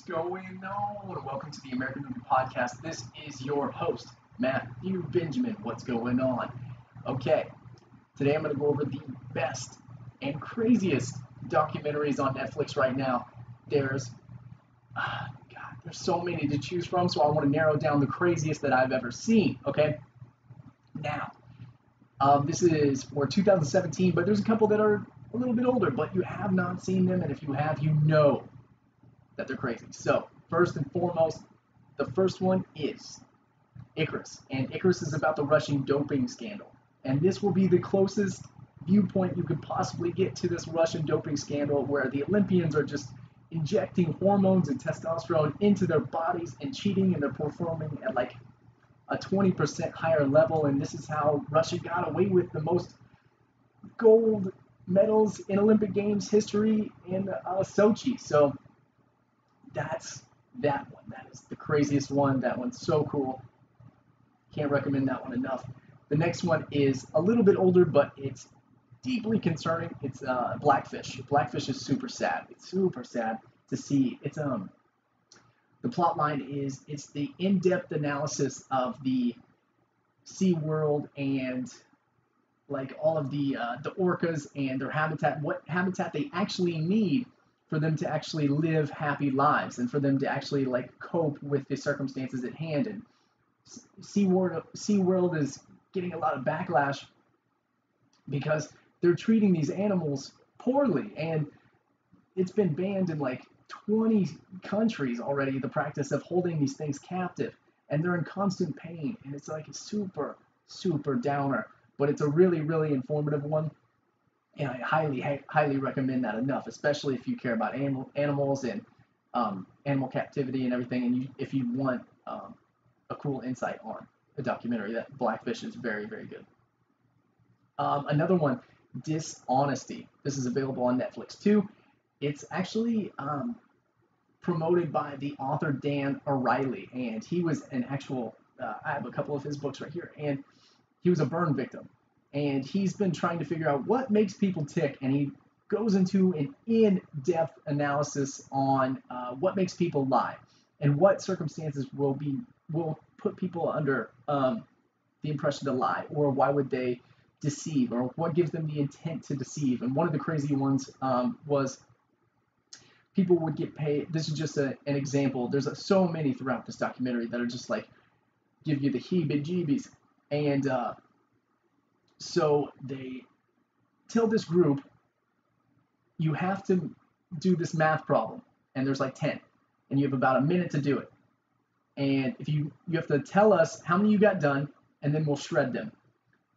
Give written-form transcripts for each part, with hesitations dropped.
going on? Welcome to the American Movie Podcast. This is your host, Matthew Benjamin. What's going on? Okay, today I'm going to go over the best and craziest documentaries on Netflix right now. There's, there's so many to choose from, so I want to narrow down the craziest that I've ever seen. Okay, now, this is for 2017, but there's a couple that are a little bit older, but you have not seen them, and if you have, you know that they're crazy. So, first and foremost, the first one is Icarus. And Icarus is about the Russian doping scandal. And this will be the closest viewpoint you could possibly get to this Russian doping scandal where the Olympians are just injecting hormones and testosterone into their bodies and cheating, and they're performing at like a 20% higher level. And this is how Russia got away with the most gold medals in Olympic Games history in Sochi. So, that's that one. That is the craziest one. That one's so cool. Can't recommend that one enough. The next one is a little bit older, but it's deeply concerning. It's Blackfish. Blackfish is super sad. It's super sad to see. It's the plot line is it's the in-depth analysis of the Sea World and like all of the orcas and their habitat, what habitat they actually need for them to actually live happy lives and for them to actually like cope with the circumstances at hand. And SeaWorld is getting a lot of backlash because they're treating these animals poorly, and it's been banned in like 20 countries already, the practice of holding these things captive, and they're in constant pain, and it's like a super downer, but it's a really informative one. And I highly recommend that enough, especially if you care about animals and animal captivity and everything, and if you want a cool insight on a documentary. That Blackfish is very good. Another one, Dishonesty. This is available on Netflix too. It's actually promoted by the author Dan O'Reilly, and he was an actual. I have a couple of his books right here, and he was a burn victim. And he's been trying to figure out what makes people tick, and he goes into an in-depth analysis on what makes people lie and what circumstances will put people under the impression to lie, or why would they deceive, or what gives them the intent to deceive. And one of the crazy ones was people would get paid. This is just an example. There's so many throughout this documentary that are just like give you the heebie-jeebies. And so they tell this group, you have to do this math problem, and there's like 10, and you have about a minute to do it. And if you have to tell us how many you got done, and then we'll shred them,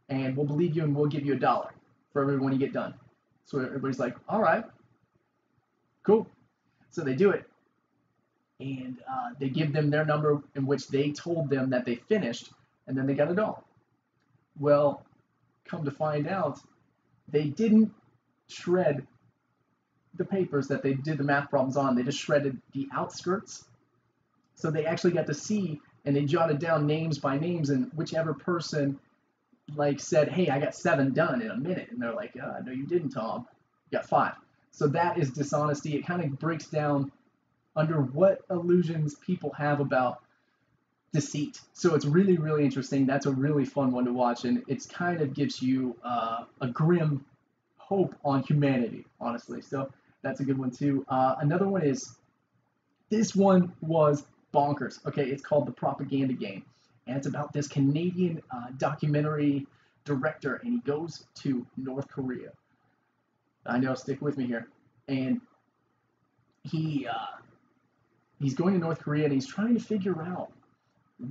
and we'll believe you, and we'll give you $1 for every one you get done. So everybody's like, all right, cool. So they do it, and they give them their number in which they told them that they finished, and then they got $1. Well, come to find out, they didn't shred the papers that they did the math problems on. They just shredded the outskirts. So they actually got to see, and they jotted down names by names, and whichever person like said, hey, I got 7 done in a minute. And they're like, no, you didn't, Tom. You got 5. So that is dishonesty. It kind of breaks down under what illusions people have about deceit. So it's really interesting. That's a really fun one to watch, and it's kind of gives you a grim hope on humanity, honestly. So that's a good one too. Another one is, this one was bonkers. Okay, it's called The Propaganda Game, and it's about this Canadian documentary director, and he goes to North Korea. I know, stick with me here. And he's going to North Korea, and he's trying to figure out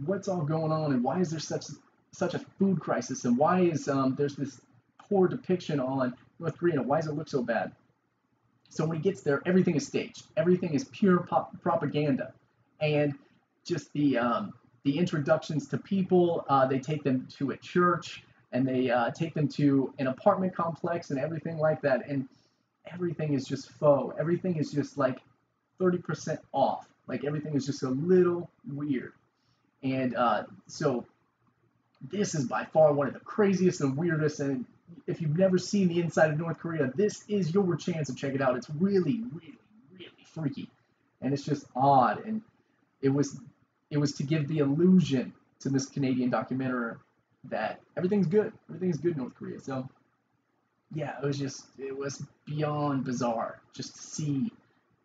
what's all going on, and why is there such a food crisis, and why is there's this poor depiction on North Korea, and why does it look so bad? So when he gets there, everything is staged. Everything is pure propaganda, and just the introductions to people. They take them to a church, and they take them to an apartment complex, and everything like that, and everything is just faux. Everything is just like 30% off. Like everything is just a little weird. And so this is by far one of the craziest and weirdest, and if you've never seen the inside of North Korea, this is your chance to check it out. It's really freaky. and it's just odd. And it was it was to give the illusion to this Canadian documentary that everything's good in North Korea. So yeah, it was beyond bizarre just to see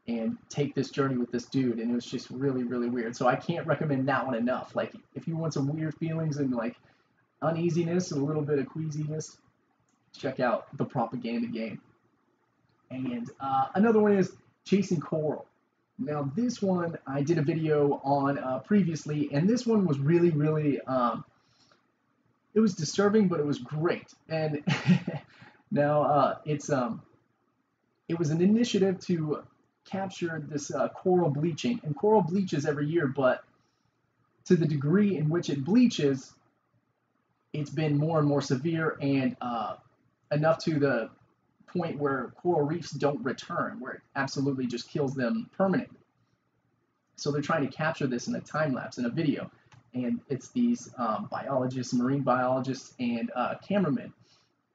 and take this journey with this dude, and it was just really really weird. So I can't recommend that one enough. Like if you want some weird feelings and like uneasiness and a little bit of queasiness, check out The Propaganda Game. And another one is Chasing Coral. Now this one I did a video on previously, and this one was really really it was disturbing, but it was great. And now it was an initiative to capture this coral bleaching, and coral bleaches every year, but to the degree in which it bleaches, it's been more and more severe, and enough to the point where coral reefs don't return, where it absolutely just kills them permanently. So they're trying to capture this in a time lapse in a video, and it's these biologists, marine biologists, and cameramen,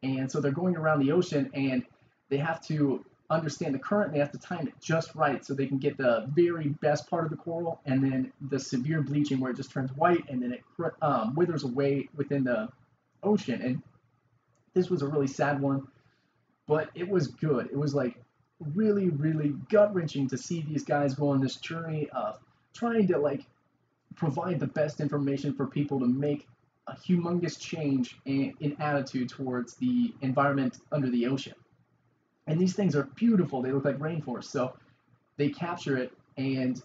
and so they're going around the ocean, and they have to understand the current. They have to time it just right so they can get the very best part of the coral, and then the severe bleaching where it just turns white and then it withers away within the ocean. And this was a really sad one, but it was good. It was like really really gut wrenching to see these guys go on this journey of trying to like provide the best information for people to make a humongous change in attitude towards the environment under the ocean. And these things are beautiful. They look like rainforests. So they capture it, and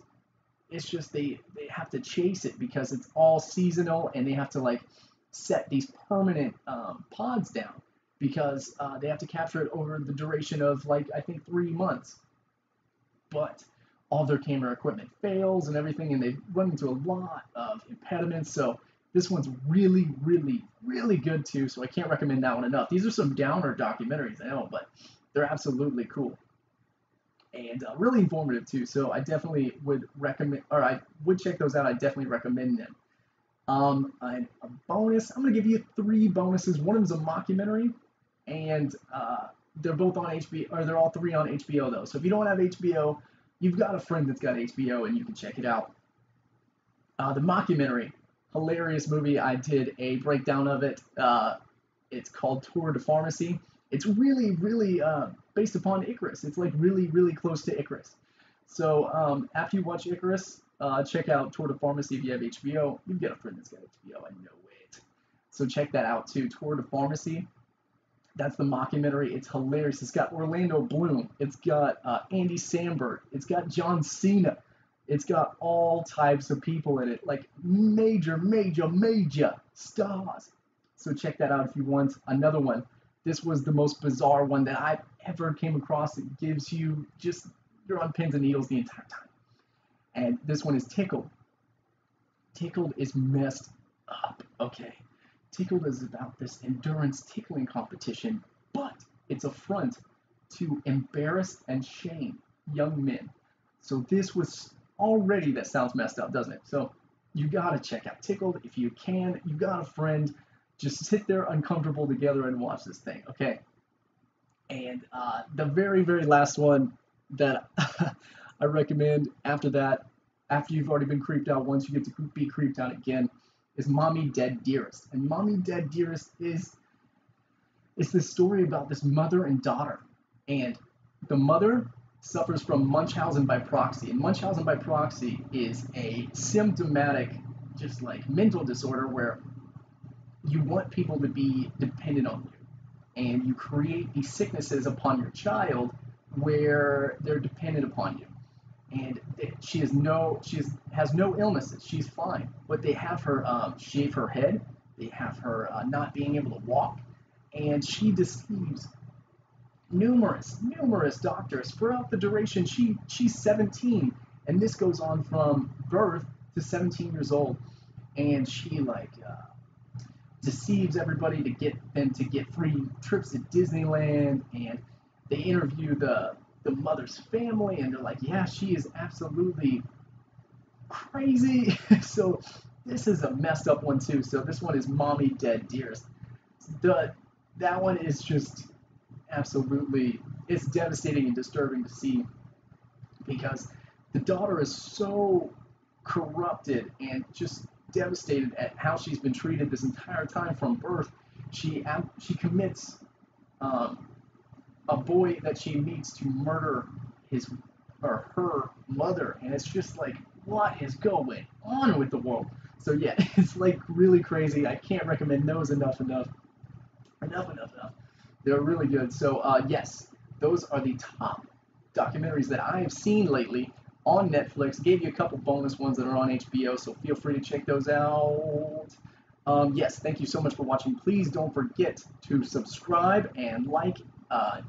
it's just they have to chase it because it's all seasonal, and they have to like set these permanent pods down because they have to capture it over the duration of like I think 3 months. But all their camera equipment fails and everything, and they run into a lot of impediments. So this one's really, really, really good too. So I can't recommend that one enough. These are some downer documentaries, I know, but they're absolutely cool and really informative too. So I definitely would recommend, or I would check those out. I definitely recommend them. And a bonus, I'm gonna give you 3 bonuses. One of them is a mockumentary, and they're both on HBO, or they're all 3 on HBO though. So if you don't have HBO, you've got a friend that's got HBO, and you can check it out. The mockumentary, hilarious movie. I did a breakdown of it. It's called Tour de Pharmacy. It's really, really based upon Icarus. It's like really, really close to Icarus. So after you watch Icarus, check out Tour de Pharmacy if you have HBO. You've got a friend that's got HBO, I know it. So check that out too, Tour de Pharmacy. That's the mockumentary. It's hilarious. It's got Orlando Bloom. It's got Andy Samberg. It's got John Cena. It's got all types of people in it, like major, major, major stars. So check that out if you want. Another one. This was the most bizarre one that I've ever came across. It gives you just, you're on pins and needles the entire time. And this one is Tickled. Tickled is messed up, okay? Tickled is about this endurance tickling competition, but it's a front to embarrass and shame young men. So this was already, that sounds messed up, doesn't it? So you gotta check out Tickled if you can. You got a friend, just sit there uncomfortable together and watch this thing, okay? And the very, very last one that I recommend after that, after you've already been creeped out, once you get to be creeped out again, is Mommy Dead Dearest. And Mommy Dead Dearest is this story about this mother and daughter. And the mother suffers from Munchausen by proxy. And Munchausen by proxy is a symptomatic, just like mental disorder where you want people to be dependent on you. And you create these sicknesses upon your child where they're dependent upon you. And she has no illnesses. She's fine, but they have her shave her head. They have her not being able to walk, and she deceives numerous doctors throughout the duration. She's 17, and this goes on from birth to 17 years old, and she like deceives everybody to get them to get free trips to Disneyland, and they interview the mother's family, and they're like, yeah, she is absolutely crazy. So this is a messed up one too. So this one is Mommy Dead Dearest. That one is just absolutely, it's devastating and disturbing to see, because the daughter is so corrupted and just devastated at how she's been treated this entire time from birth. She commits um, a boy that she meets to murder his or her mother, and it's just like, what is going on with the world? So yeah, it's like really crazy. I can't recommend those enough. They're really good. So yes, those are the top documentaries that I have seen lately on Netflix. Gave you a couple bonus ones that are on HBO, so feel free to check those out. Yes, thank you so much for watching. Please don't forget to subscribe and like.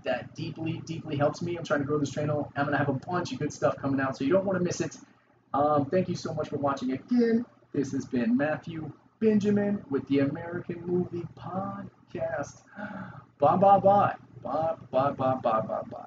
That deeply helps me. I'm trying to grow this channel. I'm going to have a bunch of good stuff coming out, so you don't want to miss it. Thank you so much for watching again. This has been Matthew Benjamin with the American Movie Podcast. Bye. Bye.